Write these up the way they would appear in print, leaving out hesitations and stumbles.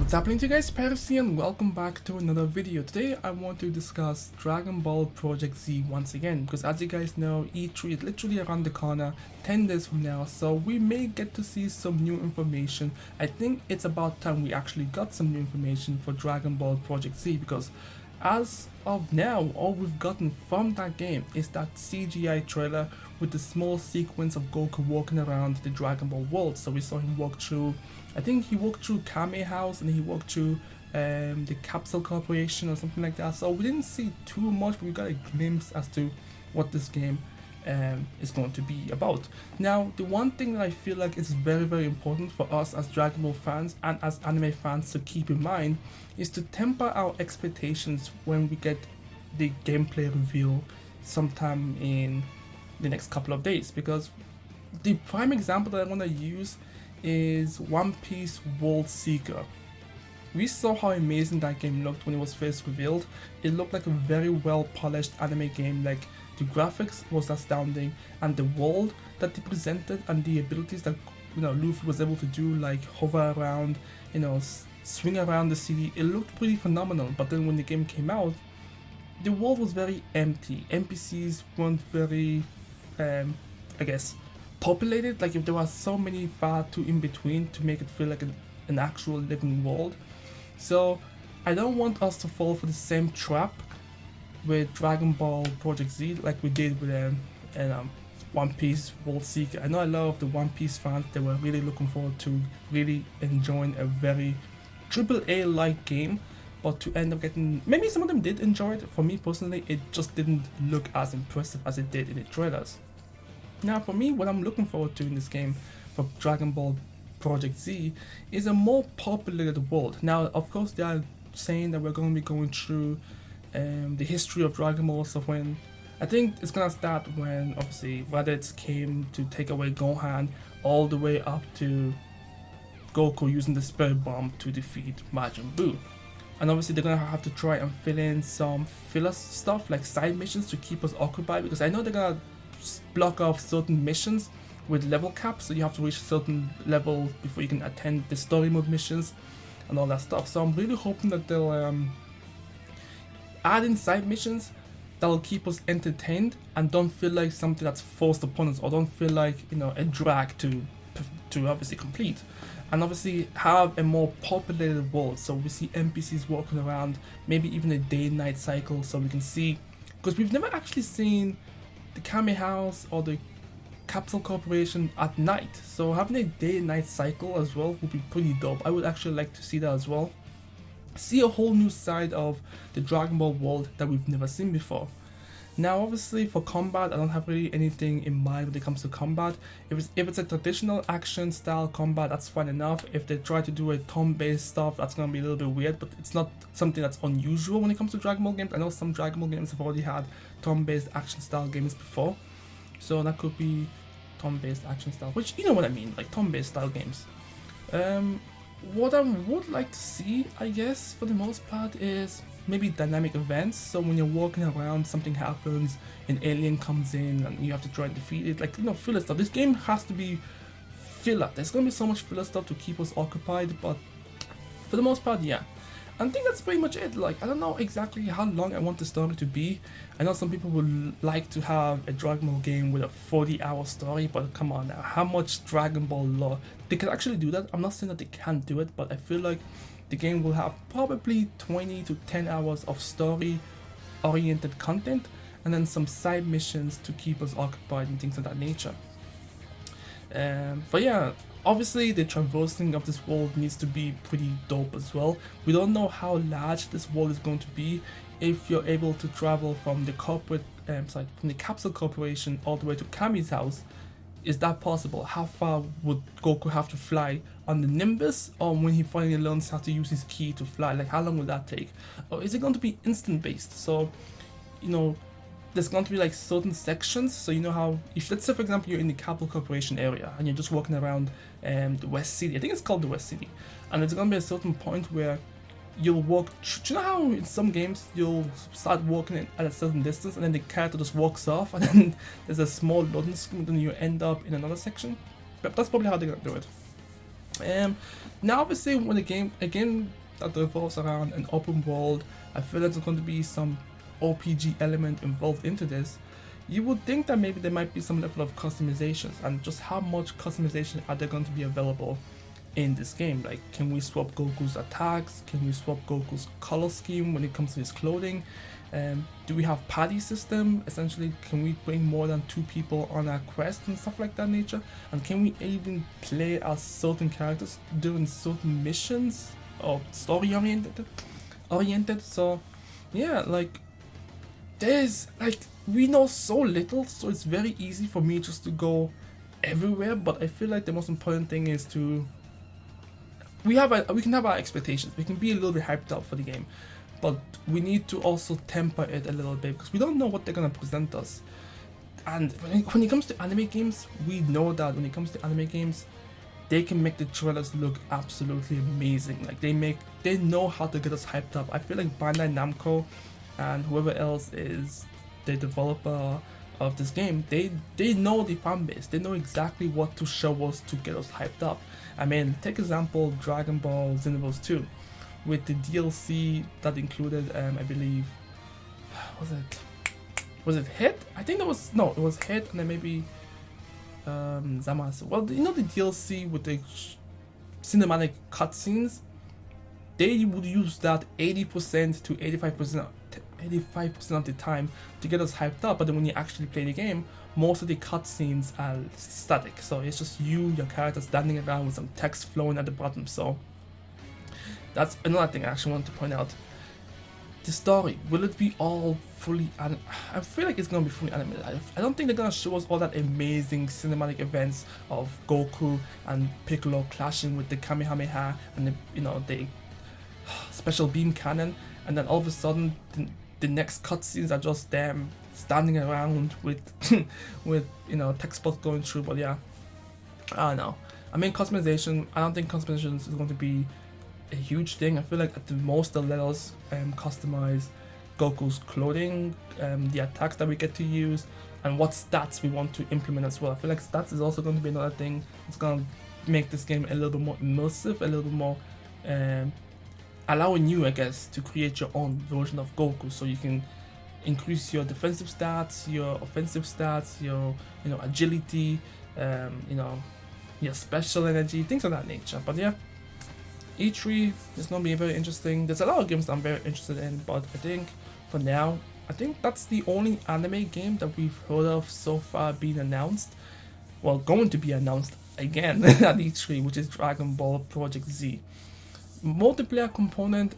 What's happening to you guys, Pyros here, and welcome back to another video. Today I want to discuss Dragon Ball Project Z once again, because as you guys know, E3 is literally around the corner, 10 days from now, so we may get to see some new information. I think it's about time we actually got some new information for Dragon Ball Project Z, because as of now, all we've gotten from that game is that CGI trailer with the small sequence of Goku walking around the Dragon Ball world. So we saw him walk through, I think he walked through Kame House and he walked through the Capsule Corporation or something like that. So we didn't see too much, but we got a glimpse as to what this game is going to be about. Now, the one thing that I feel like is very important for us as Dragon Ball fans and as anime fans to keep in mind is to temper our expectations when we get the gameplay reveal sometime in the next couple of days, because the prime example that I want to use is One Piece World Seeker. We saw how amazing that game looked when it was first revealed. It looked like a very well polished anime game. Like, the graphics was astounding, and the world that they presented and the abilities that Luffy was able to do, like hover around, swing around the city, it looked pretty phenomenal. But then when the game came out, the world was very empty. NPCs weren't very I guess populated. Like, if there were so many far too in between to make it feel like an actual living world. So I don't want us to fall for the same trap with Dragon Ball Project Z like we did with One Piece World Seeker. I know a lot of the One Piece fans, they were really looking forward to really enjoying a very AAA like game, but to end up getting, maybe some of them did enjoy it. For me personally, it just didn't look as impressive as it did in the trailers. Now for me, what I'm looking forward to in this game for Dragon Ball Project Z is a more populated world. Now of course they are saying that we're going to be going through the history of Dragon Ball. So when, I think it's going to start when obviously Raditz came to take away Gohan, all the way up to Goku using the Spirit Bomb to defeat Majin Buu. And obviously they're going to have to try and fill in some filler stuff like side missions to keep us occupied, because I know they're going to block off certain missions with level caps, so you have to reach a certain level before you can attend the story mode missions and all that stuff. So I'm really hoping that they'll add in side missions that'll keep us entertained and don't feel like something that's forced upon us, or don't feel like a drag to obviously complete. And obviously have a more populated world, so we see NPCs walking around, maybe even a day and night cycle, so we can see, because we've never actually seen the Kame House or the Capsule Corporation at night, so having a day and night cycle as well would be pretty dope. I would actually like to see that as well. See a whole new side of the Dragon Ball world that we've never seen before. Now obviously for combat, I don't have really anything in mind when it comes to combat. If it's a traditional action style combat, that's fine enough. If they try to do a turn-based stuff, that's gonna be a little bit weird, but it's not something that's unusual when it comes to Dragon Ball games. I know some Dragon Ball games have already had turn-based action style games before, so that could be turn-based action style, which you know what I mean, like turn-based style games. What I would like to see, I guess, for the most part, is maybe dynamic events. So when you're walking around, something happens, an alien comes in and you have to try and defeat it, like filler stuff. This game has to be filler. There's gonna be so much filler stuff to keep us occupied, but for the most part, yeah. I think that's pretty much it. Like, I don't know exactly how long I want the story to be. I know some people would like to have a Dragon Ball game with a 40-hour story, but come on now, how much Dragon Ball lore? They can actually do that. I'm not saying that they can't do it, but I feel like the game will have probably 20 to 10 hours of story-oriented content, and then some side missions to keep us occupied and things of that nature. But yeah, obviously the traversing of this world needs to be pretty dope as well. We don't know how large this world is going to be. If you're able to travel from the from the Capsule Corporation all the way to Kami's house, is that possible? How far would Goku have to fly on the Nimbus, or when he finally learns how to use his ki to fly? Like, how long will that take? Or is it going to be instant based? So, there's going to be like certain sections, so how, if let's say for example you're in the Capsule Corporation area and you're just walking around the West City, I think it's called the West City, and there's going to be a certain point where you'll walk, do you know how in some games you'll start walking at a certain distance and then the character just walks off and then there's a small loading screen and then you end up in another section? But that's probably how they're going to do it. Now obviously when a game that revolves around an open world, I feel like there's going to be some RPG element involved into this. You would think that maybe there might be some level of customizations, and just how much customization are there going to be available in this game? Like, can we swap Goku's attacks? Can we swap Goku's color scheme when it comes to his clothing? Do we have party system? Essentially, can we bring more than 2 people on our quest and stuff like that nature? And can we even play as certain characters during certain missions or story oriented? So yeah, like, there's like, we know so little, so it's very easy for me just to go everywhere. But I feel like the most important thing is to we can have our expectations. We can be a little bit hyped up for the game, but we need to also temper it a little bit, because we don't know what they're gonna present us. And when it comes to anime games, we know that when it comes to anime games, they can make the trailers look absolutely amazing. Like, they know how to get us hyped up. I feel like Bandai Namco and whoever else is the developer of this game, they know the fan base. They know exactly what to show us to get us hyped up. I mean, take example Dragon Ball Xenoverse 2 with the DLC that included I believe, was it Hit? I think it was Hit, and then maybe Zamasu. Well, you know, the DLC with the cinematic cutscenes, they would use that 80% to 85% of the time to get us hyped up, but then when you actually play the game, most of the cutscenes are static, so it's just your character standing around with some text flowing at the bottom. So that's another thing I actually want to point out. The story, will it be all fully I feel like it's gonna be fully animated. I don't think they're gonna show us all that amazing cinematic events of Goku and Piccolo clashing with the Kamehameha and the special beam cannon, and then all of a sudden the next cutscenes are just them standing around with with text box going through. But yeah, I don't know. I mean, customization, I don't think customization is going to be a huge thing. I feel like at the most they'll let us customize Goku's clothing, the attacks that we get to use, and what stats we want to implement as well. I feel like stats is also going to be another thing. It's going to make this game a little bit more immersive, a little bit more allowing you, I guess, to create your own version of Goku, so you can increase your defensive stats, your offensive stats, your agility, your special energy, things of that nature. But yeah, E3 is gonna be very interesting. There's a lot of games that I'm very interested in, but I think for now, that's the only anime game that we've heard of so far being announced. Well, going to be announced again at E3, which is Dragon Ball Project Z. Multiplayer component.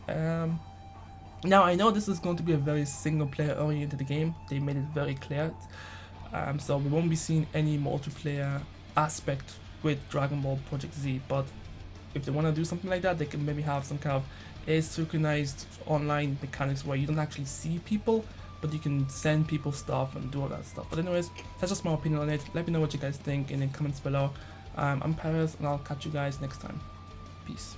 Now I know this is going to be a very single player oriented game. They made it very clear. So we won't be seeing any multiplayer aspect with Dragon Ball Project Z, but if they want to do something like that, they can maybe have some kind of asynchronized online mechanics where you don't actually see people, but you can send people stuff and do all that stuff. But anyways, that's just my opinion on it. Let me know what you guys think in the comments below. I'm Pyros, and I'll catch you guys next time. Peace.